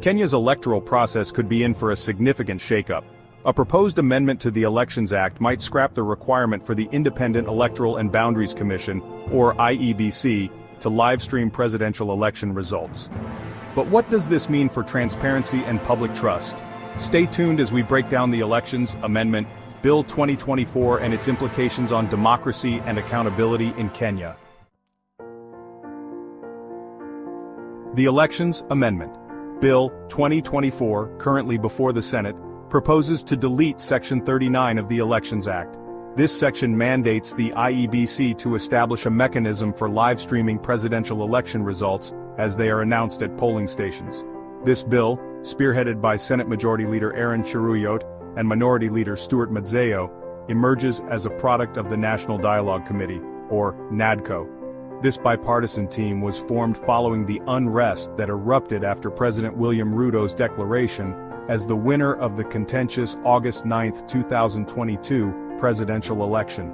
Kenya's electoral process could be in for a significant shakeup. A proposed amendment to the Elections Act might scrap the requirement for the Independent Electoral and Boundaries Commission, or IEBC, to live-stream presidential election results. But what does this mean for transparency and public trust? Stay tuned as we break down the Elections Amendment, Bill 2024 and its implications on democracy and accountability in Kenya. The Elections Amendment, Bill 2024, currently before the Senate, proposes to delete Section 39 of the Elections Act. This section mandates the IEBC to establish a mechanism for live-streaming presidential election results as they are announced at polling stations. This bill, spearheaded by Senate Majority Leader Aaron Cheruiyot and Minority Leader Stuart Mazzeo, emerges as a product of the National Dialogue Committee, or NADCO. This bipartisan team was formed following the unrest that erupted after President William Ruto's declaration as the winner of the contentious August 9, 2022, presidential election.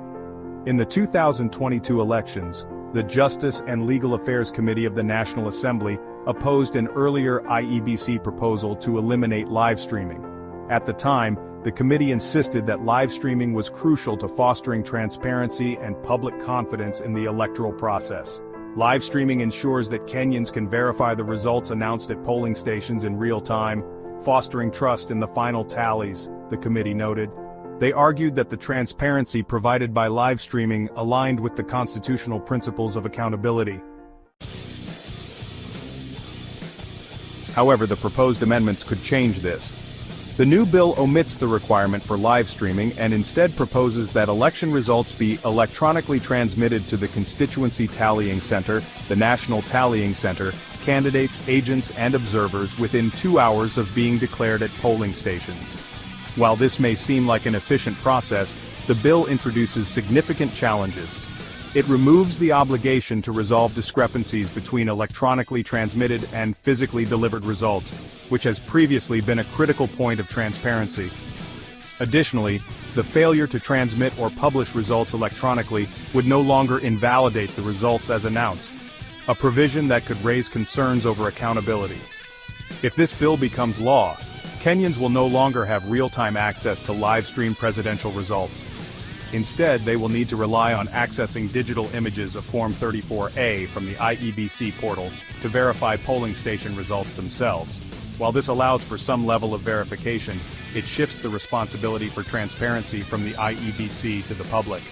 In the 2022 elections, the Justice and Legal Affairs Committee of the National Assembly opposed an earlier IEBC proposal to eliminate live streaming. At the time, the committee insisted that live streaming was crucial to fostering transparency and public confidence in the electoral process. Live streaming ensures that Kenyans can verify the results announced at polling stations in real time, fostering trust in the final tallies, the committee noted. They argued that the transparency provided by live streaming aligned with the constitutional principles of accountability. However, the proposed amendments could change this. The new bill omits the requirement for live streaming and instead proposes that election results be electronically transmitted to the Constituency Tallying Center, the National Tallying Center, candidates, agents, and observers within 2 hours of being declared at polling stations. While this may seem like an efficient process, the bill introduces significant challenges. It removes the obligation to resolve discrepancies between electronically transmitted and physically delivered results, which has previously been a critical point of transparency. Additionally, the failure to transmit or publish results electronically would no longer invalidate the results as announced, a provision that could raise concerns over accountability. If this bill becomes law, Kenyans will no longer have real-time access to live-stream presidential results. Instead, they will need to rely on accessing digital images of Form 34A from the IEBC portal to verify polling station results themselves. While this allows for some level of verification, it shifts the responsibility for transparency from the IEBC to the public.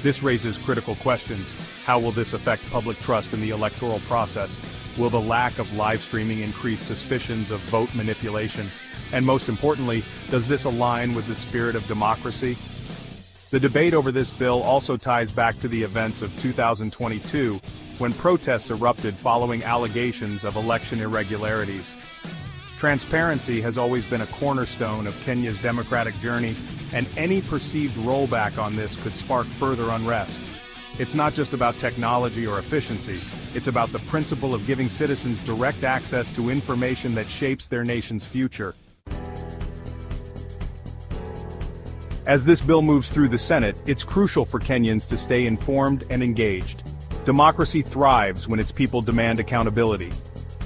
This raises critical questions. How will this affect public trust in the electoral process? Will the lack of live streaming increase suspicions of vote manipulation? And most importantly, does this align with the spirit of democracy? The debate over this bill also ties back to the events of 2022, when protests erupted following allegations of election irregularities. Transparency has always been a cornerstone of Kenya's democratic journey, and any perceived rollback on this could spark further unrest. It's not just about technology or efficiency, it's about the principle of giving citizens direct access to information that shapes their nation's future. As this bill moves through the Senate, it's crucial for Kenyans to stay informed and engaged. Democracy thrives when its people demand accountability.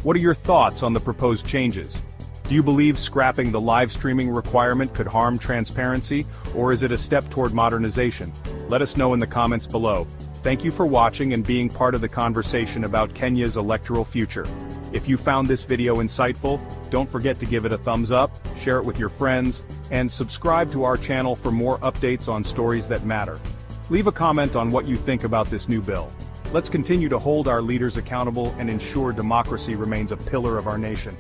What are your thoughts on the proposed changes? Do you believe scrapping the live streaming requirement could harm transparency, or is it a step toward modernization? Let us know in the comments below. Thank you for watching and being part of the conversation about Kenya's electoral future. If you found this video insightful, don't forget to give it a thumbs up, share it with your friends, and subscribe to our channel for more updates on stories that matter. Leave a comment on what you think about this new bill. Let's continue to hold our leaders accountable and ensure democracy remains a pillar of our nation.